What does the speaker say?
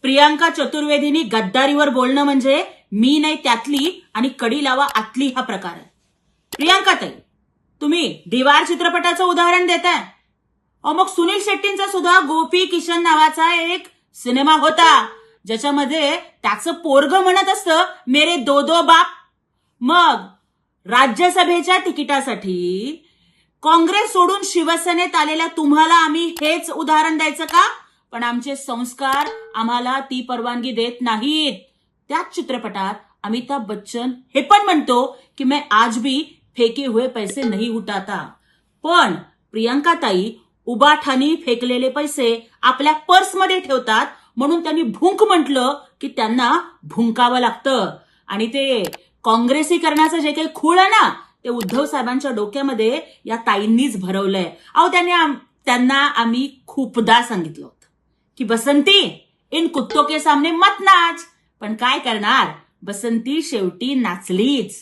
प्रियांका चतुर्वेदींनी गद्दारीवर बोलणं म्हणजे मी नाही त्यातली आणि कडी लावा आतली हा प्रकार आहे. प्रियांका ताई, तुम्ही दीवार चित्रपटाचं उदाहरण देताय. मग सुनील शेट्टींचा सुद्धा गोपी किशन नावाचा एक सिनेमा होता ज्याच्यामध्ये त्याचं पोरग म्हणत असतं मेरे दो दो बाप. मग राज्यसभेच्या तिकिटासाठी काँग्रेस सोडून शिवसेनेत आलेल्या तुम्हाला आम्ही हेच उदाहरण द्यायचं का? पण आमचे संस्कार आम्हाला ती परवानगी देत नाहीत. त्याच चित्रपटात अमिताभ बच्चन हे पण म्हणतो की मैं आज भी फेके हुए पैसे नहीं उठाता. पण प्रियांका ताई उबाठानी फेकलेले पैसे आपल्या पर्समध्ये ठेवतात म्हणून त्यांनी भुंक म्हटलं की त्यांना भुंकावं लागतं. आणि ते काँग्रेसीकरणाचं जे काही खूळ आहे ना ते उद्धव साहेबांच्या डोक्यामध्ये या ताईंनीच भरवलंय. त्यांना आम्ही खूपदा सांगितलं होतं की बसंती इन कुत्तों के सामने मत नाच. पण काय करणार, बसंती शेवटी नाचलीच.